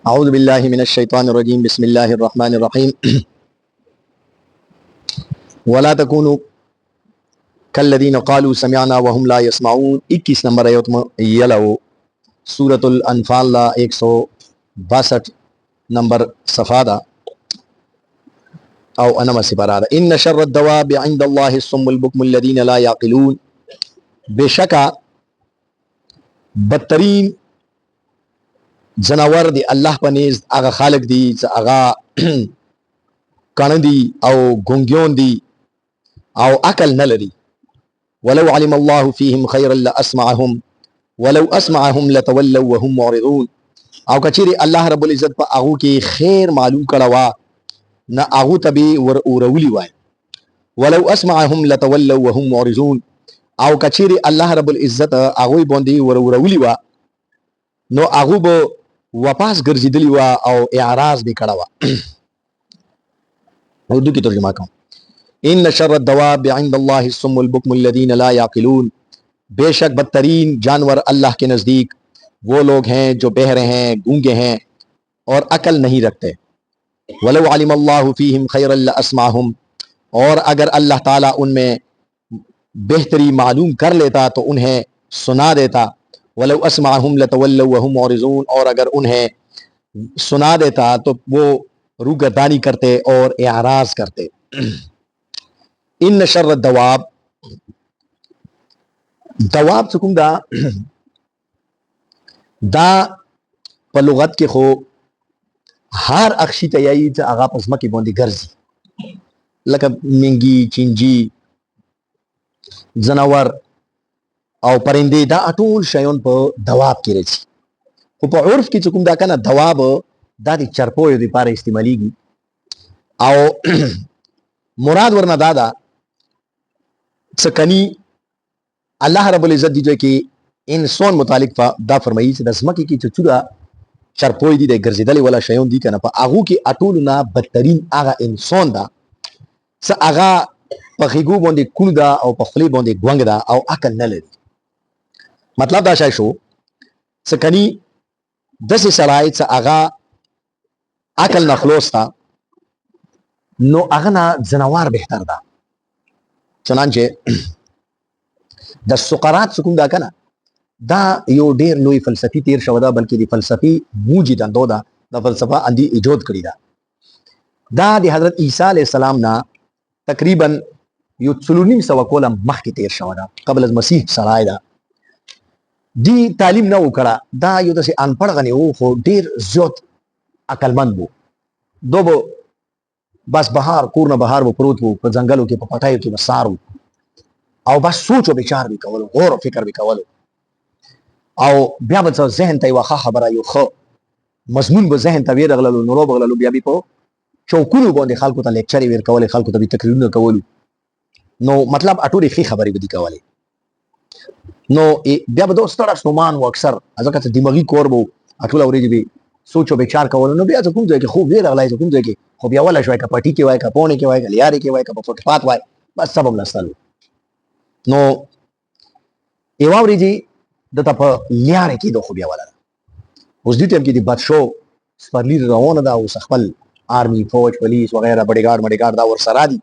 أعوذ بالله من الشيطان الرجيم بسم الله الرحمن الرحيم ولا تكونوا كالذين قالوا سمعنا وهم لا يسمعون 21 नंबर आयत में यलो सूरतुल अनफाल ला 162 नंबर सफादा او انما سپارا ان شر الدواب عند الله الصم البكم الذين لا يعقلون बेशका بدترین जनावर دی الله پنیز هغه خالق دی چې هغه کڼ دی او ګونګیون دی او عقل نه لري. ولو علم الله فيهم خيرا لاسمعهم ولو اسمعهم لتولوا وهم معرضون. او کچری الله رب العزت په هغه کې خیر معلوم کړه وا نه هغه تبي ور اورولي وای. ولو اسمعهم لتولوا وهم معرضون. او کچری الله رب العزت هغه باندې ور اورولي وا نو هغه به واپس ګرځیدلی وا او اعراض به کړه وا. اردو کی ترجمه کوم. ان شر الدواب عند الله الصم البكم الذين لا يعقلون. बेशक बदतरीन जानवर अल्लाह के नजदीक वो लोग हैं जो बहरे हैं, गूंगे हैं और अकल नहीं रखते. वलो अलिम अल्लाहु फीहिम खैरन लअस्माहुम. और अगर अल्लाह ताला उनमें बेहतरी मालूम कर लेता तो उन्हें सुना देता. वलो अस्माहुम लतवल्लौ वहुम मुरिज़ून. और अगर उन्हें सुना देता तो वो रूगर्दानी करते और एराज करते. इन शर दवाब दवाब चुकुम दा दा په لغت کې خو هر اخشي ته یایي چې هغه په ځمکې باندې ګرځي لکه منګي چینجي ځناور او پرندې دا ټول شیون په دواب کې راځي. خو په عرف کې چې کوم دا کنه دواب دا د چرپویو لپاره استعمالېږي او مراد ورنه دا ده چې کني الله رب العزت دی جو کې انسان متعلق دا فرمایي چې د ځمکې کې چې څوره چرپوی دي د ګرځېدلې ولا شیون دي کنه په هغه کې اټول نه بدترین هغه انسان دا چې هغه په غیګو باندې کون دا او په خلی باندې ګونګ دا او عقل نه لري. مطلب دا شای شو چې کني داسې سړی چې هغه عقل نه خلاص تا نو هغه نه ځناور بهتر ده. چنانچه د سقراط سکون دا کنه دا یو ډیر لوی فلسفي تیر شو دا بلکې د فلسفي موجد اندو دا د فلسفه اندي ایجاد کړی دا دا د حضرت عیسی علی السلام نه تقریبا یو 300 کاله مخکې تیر شو دا قبل از مسیح سره دا دی تعلیم نه وکړه دا یو داسې انپړ غنی وو خو ډیر زیات عقلمند وو. دوبو بس بهار کور نه بهار وو پروت وو په ځنګلو کې په پټایو کې وسارو او بس سوچ او بچار وکولو غور او فکر وکولو او بیا به ذهن ته واخه خبره یو خو مضمون به ذهن ته ورغللو نورو بغللو بیا به په چوکونو باندې خلکو ته لیکچر ورکول خلکو ته تقریرونه کول نو مطلب اټوري خي خبرې بدی کوله نو بیا به دوستړه سومان و اکثر ځکه چې دماغي کور وو اټول اورېږي به سوچ او بچار کول نو بیا کوم ځای کې خو ورغلای کوم ځای کې خو بیا ولا شوي کپټي کې وای کپونه کې وای کلیاري کې وای کپ فوټپات وای بس سبب لستلو نو ایواوري د په لیاره کې د خو بیا ولا اوس دې ټیم کې د بادشاہ سپرلی روانه دا اوس خپل آرمي فوج پولیس وغیرہ بډیګارډ دا ور سره دي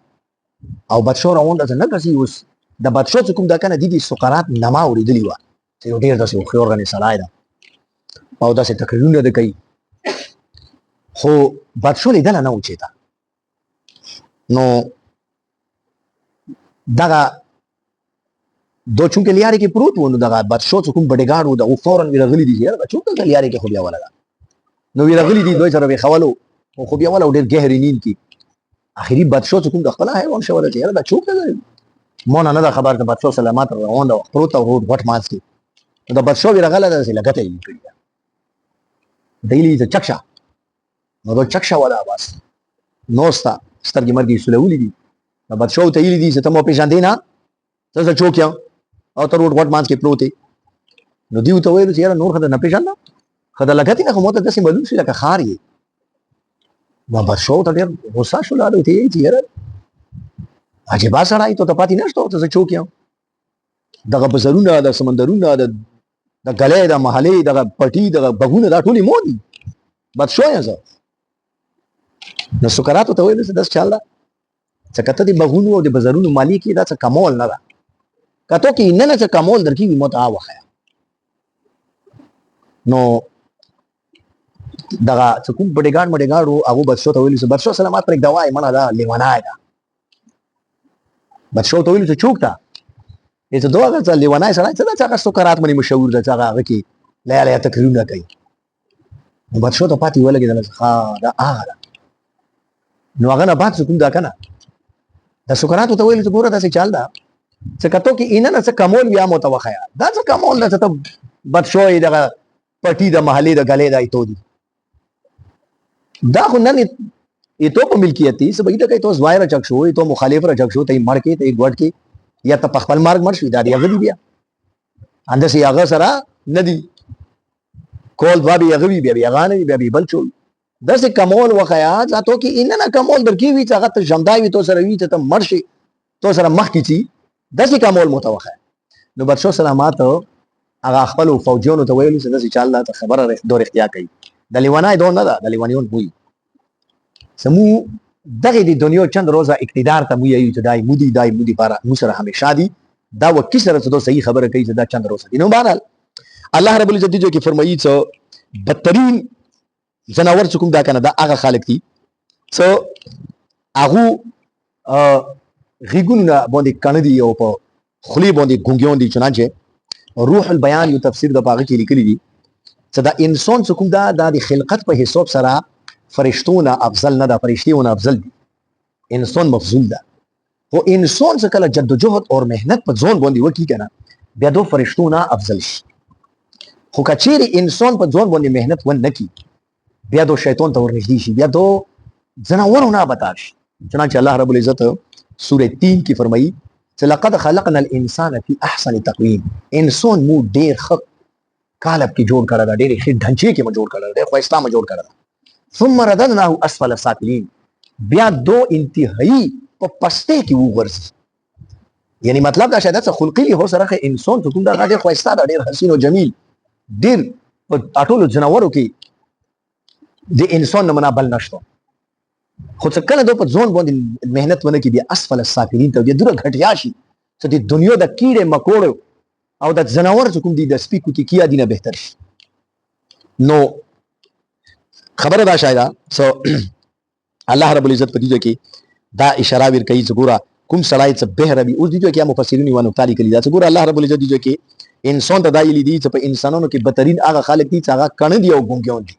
او بادشاہ روان ده نه کسي اوس د بادشاہ کوم دا کنه د سقراط نما اوریدلی و چې یو ډیر داسې خو اورګنی سړای دا او داسې تقریرونه د کوي خو بادشاہ لیدل نه اوچیتا نو دغه دو چونکه لیاره کې پروت و نو دغه بادشاہ کوم بډیګارډ و دغه فورن ویرغلی دي یاره چونکه لیاره کې خو بیا ولا نو ویرغلی دي دوی سره به خولو خو بیا ولا ډیر گهري نیند کی اخیری بادشاہ کوم د خپل حیوان شو ورته یاره دا چوک ده مونږ نه خبر ته بادشاہ سلامات روان دا پروت او غټ ماس کی دا بادشاہ ویرغله ده لګته یې کړی دیلی ته چکشا نو دا چکشا ولا بس نوستا سترګې مرګي سولولې دي دا بادشاہ ته یې دي چې ته مو پیژاندې نه څه چوکیا او تر وټ مانس کې پروت نو دیو ته ویل چې یاره نور خدای نه پیژنده خدای لګتی نه موته داسې معلوم شي لکه خار یې ما بادشاہ ته ډېر غوسه شو لاړو ته چې یاره عجیبه سړی ته پاتې نشته څه چوکیا دغه بزرونه د سمندرونه د غلې د محلې د پټي د بغونه دا ټولې مو دي بد شو یم زه نو سکراتو ته ویل داس چل ده چې کته د بغونو او د بازارونو مالک دا څه کمول نه ده کته کې نه څه کمول درکې متعا وخیا نو دغه چې کوم بډیګان هغه بچو ته ویل چې بچو سلامات پر دواي منه دا لیوانای دا بچو ته ویل چې چوکتا ایته دوه ځل لیوانای سره چې دا سکرات باندې مشهور ده چې هغه کې لاله تقریرونه کوي نو بچو ته پاتې ولګیدل ښا دا هغه نو هغه نه بعد کوم دا کنه د سکراتو ته ویل چې ګوره دا څه چل ده چې کته کې ان نه څه کمول بیا متوخیا دا څه کمول نه ته بچو یې دغه پټي د محلي د غلې دای ته دي دا خو نن ایتو په ملکیت دي سبا ایته کوي تو ظاهر چک شو ایتو مخالف را چک شو ته مړ کې ته ګډ کې یا ته خپل مارګ مړ شو دا دی هغه دی بیا انده سي هغه سره ندي کول بابي هغه بیا هغه نه بیا بل چول داسې کمول وخیا ځاتو کې ان نه کمول درکې وی چې هغه ته جمدای وي تو سره وی ته مړ شي تو سره مخ کې چی داسې کمول متوخه نو بچو سلامات هغه خپل فوجونو ته ویل چې داسې چل الله ته خبره دور اختیار کوي د لیوانای دون نه ده د لیوانیون وي سمو دغه د دنیا چند روزه اقتدار ته مو یو چې دای مودي بار مو سره همیشه دي دا وکي سره څه صحیح خبره کوي چې دا چند روزه دي نو بهرحال الله رب العزت جو کې فرمایي چې بدترین جناور چې کوم دا کنه دا هغه خالق دي څو هغه غیګونه باندې کنه دي او په خلی باندې ګونګیون دي چنانچه روح البیان یو تفسیر د باغ کې لیکلي دي چې دا انسان چې کوم دا د خلقت په حساب سره فرشتونه افضل نه ده فرشتونه افضل دي انسان مفضول ده او انسان څخه کله جدوجہد او مهنت په ځون باندې وکي کنه بیا دو فرشتونه افضل شي خو کچېری انسان په ځون باندې مهنت ون نکي بیا دو شیطان ته ورنږدې شي بیا دو جناورونه بتا شي چنانچه الله رب العزت سوره 3 کې فرمایي چې لقد خلقنا الانسان في احسن تقويم انسان مو ډېر ښه کالب کې جوړ کړل ډېر ښه ډنچې کې مو جوړ کړل ډېر خوښتا مو جوړ کړل ثم رددناه اسفل سافلين بیا دو انتهایی په پسته کې وګرځي یعنی مطلب دا شاید څه خلقي هو سره انسان ته کوم دا ډېر خوښتا ډېر حسین او جمیل ډېر په اټولو جناورو کې د انسان نه منابل نشته خو څه کله دو په ځون باندې مهنت ونه کې بیا اسفل السافلين ته بیا دغه غټیا شي چې د دنیا د کیړې مکوړو او د جناور چې کوم دي د سپیکو کې کیا دینه بهتر شي نو خبره دا شاید سو الله رب العزت په دې کې دا اشاره ور کوي چې ګوره کوم سړی چې به ربي اوس دې کې مفسرین ونه تعالی کړي دا چې ګوره الله رب العزت دې کې انسان ته دا یلی دي چې په انسانانو کې بدترین هغه خالق دي چې هغه کڼ دي او ګونګیون دي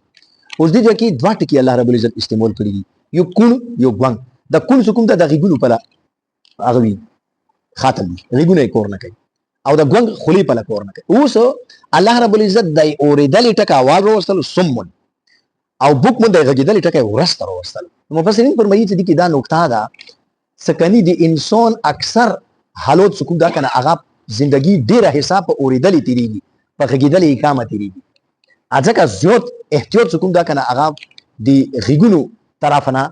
اوس دې کې دوه ټکي الله رب العزت استعمال کړی دي یو کون یو ګوان د کون کوم ته د غیګونو په هغه وی خاتم غیګونه کور نه کوي او د ګوان خلی په کور نه کوي اوس الله رب العزت د اوریدل ټکا आवाज وروستل سمون او بوک مونږ د غږیدل ټکا ورستر وروستل مفسرین فرمایي چې دا نقطه ده سکنی د انسان اکثر حالات کوم دا کنه هغه زندگی ډیره حساب په اوریدل تیریږي په غږیدل اقامت تیریږي ځکه زیات احتیاط کوم دا کنه هغه د غیګونو طرفنا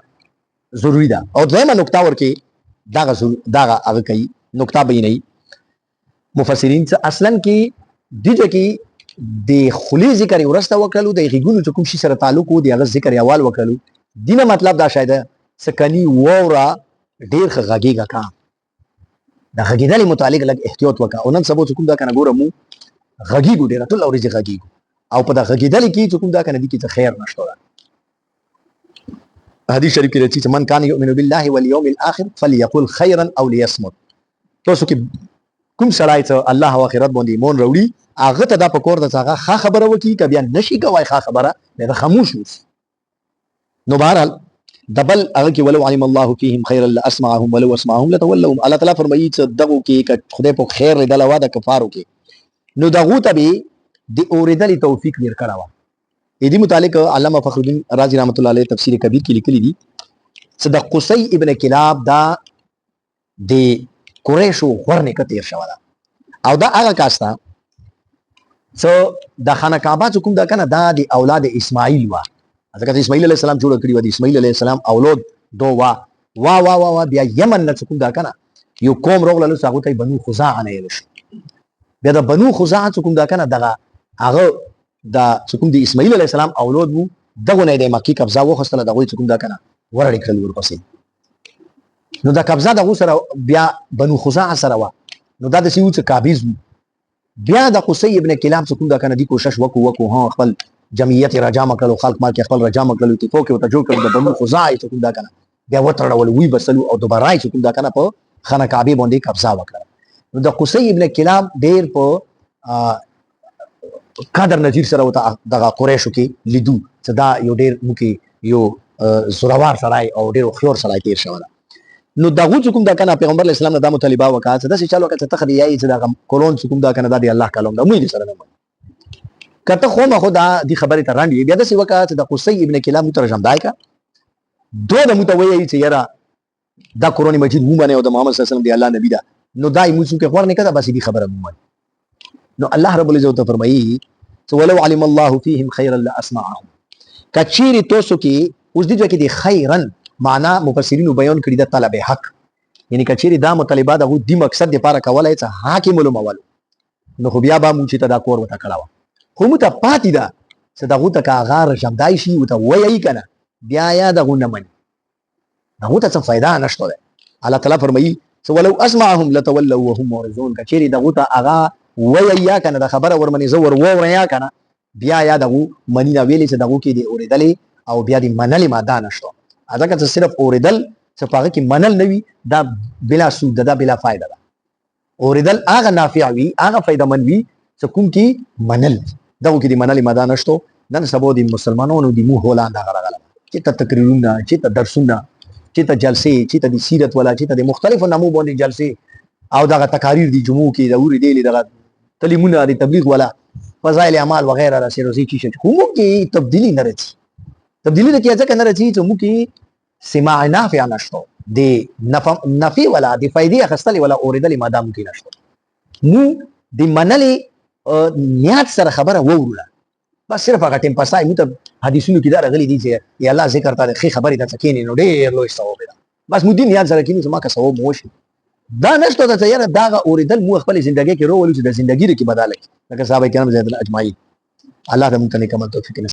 ضروری ده او دغه نقطه ورکه دا هغه کوي نقطه بیانوي مفسرین چې اصلا کې دغه کې د خلی ذکر ورسته وکړو د غیګونو کوم شي سره تعلق وو د هغه ذکر یوال وکړو دینه مطلب دا شاید سکنی وورا ډیر غږیږي کا د غږیدل متعلق لګ احتیاط وکړه او نن سبا کوم دا کنه ګورم غږیګو ډیر ټول اورځي غږیګو او په دا غږیدل کې کوم دا کنه دي کې خیر نشته حدیث شریف کې راځي چې من کان یؤمن بالله والیوم الاخر فليقل خيرا او ليصمت تاسو کې کوم سړی چې الله او آخرت باندې ایمان وروړي هغه ته دا پکور د هغه ښه خبره وکي کبي نشي کوي ښه خبره نه خاموش وي نو بهرحال دبل هغه کې ولو علم الله فيهم خيرا لاسمعهم ولو اسمعهم لتولوا الله تعالی فرمایي چې دغه کې خدای په خیر لیدل واده کفارو کې نو دغه ته به د اوریدل توفیق ورکړه دې متعلق علامه فخر الدین رازی رحمت الله علیه تفسیر کبیر کې لیکلي دي چې د قصي ابن کلاب دا د قریشو غورنه کې تیر شو او دا هغه کاستا سو د خانه کعبه کوم دا کنه دا د اولاد اسماعیل وا ځکه اسماعیل علیه السلام جوړ کړی و د اسماعیل علیه السلام اولاد دو وا بیا یمن نه کوم دا کنه یو قوم روغله ساغو ته بنو خزاعه نه وشو بیا د بنو خزاعه کوم دا کنه دغه هغه دا کوم د اسماعیل علیه السلام اولاد وو دغه نه د مکی قبضه وخصله دغه چې کوم دا کنه ورړي کړل ورپسې نو دا قبضه دغه سره بیا بنو خزاعه سره وا نو دا د سیو څخه قابض بیا د قصي ابن کلاب څخه کوم دا کنه دی کوشش وکړو ها خپل جمعیت راجام کړو خلق ما کې خپل راجام کړو اتفاق او ته جوړ کړو د بنو خزاعه څخه کوم دا کنه بیا وترول وی بسلو او دوباره څخه کوم دا کنه په خانه کعبه باندې قبضه وکړه نو د قصي ابن کلاب ډیر په قادر نذیر سره وته دغه قریشو کې لیدو چې دا یو ډیر موکي یو زوروار سړی او ډیر خيور سړی تیر شو نو دغه کوم دا کنه پیغمبر اسلام د مطالبه وکړه چې دا چې چالو کته تخریای چې دا کولون کوم دا کنه دا دی الله کلام دا مې سره نه کته خو ما خدا دی خبره ته راندي بیا د سی وکړه چې د قصي ابن کلام ترجمه دای کا دوه د متوي چې یرا دا قرآن مجید مو باندې او د محمد صلی الله علیه وسلم دی الله نبی دا نو دای موږ څنګه خبر نه کړه بس دی خبره مو نو الله رب العزت فرمایي ولو علم الله فيهم خيرا لاسمعهم کچيري توسو کې اوس دې کې دي خيرا معنا مفسرین بیان کړی د طلب حق یعنی کچيري دا مطالبه د دې مقصد لپاره کولای چې حاکم علماء نو خو بیا به مونږ ته دا کور وته کړاوه خو مت پاتې دا چې دغه ته کاغار شمدای شي او ته وایي کنه بیا یا دغه نه مني دغه ته څه फायदा نشته ده الله تعالی فرمایي ولو اسمعهم لتولوا وهم معرضون کچيري دغه ته اغا وایي یا کنه د خبره ورمنې زور وور یا کنه بیا یا دغه منی نه ویلې چې دغه کې دی اوریدلې او بیا دې منلې ما دا نشته اځکه چې صرف اوریدل چې پاګه کې منل نوي دا بلا سود دا بلا فائدہ ده اوریدل هغه نافع وي هغه فائدہ من وي چې کوم کې منل دغه کې دې منلې ما دا نشته نن سبا دي مسلمانانو دي مو هولاند غلغله چې ته تقریرونه چې ته درسونه چې ته جلسې چې ته د سیرت ولا چې ته د مختلفو نمو باندې جلسې او دغه تقاریر دي جمعو کې د اوري دی دغه تعلیمونه د تبلیغ ولا فضائل اعمال وغیرہ را سي روزي چې کوم کې تبدیلی نه راځي تبدیلی د کې ځکه نه راځي چې مو کې سماع نافع نشته د نفي ولا د فائدې اخستل ولا اوریدل مادام کې نشته مو د منلې نیات سره خبره ووروله بس صرف هغه ټیم پاسای مو ته حدیثونو کې دا راغلي دي چې یا الله ذکر ته خې خبرې ته کېنې نو ډېر لوی ثواب ده بس مو دین نیات سره کېنې چې ما کا ثواب وشي دا نشته ته یاره دا اوریدل مو خپل ژوندۍ کې ورو ولې چې د ژوندۍ کې بداله لکه صاحب کرام زید اجمعین الله دې موږ ته نیک عمل توفیق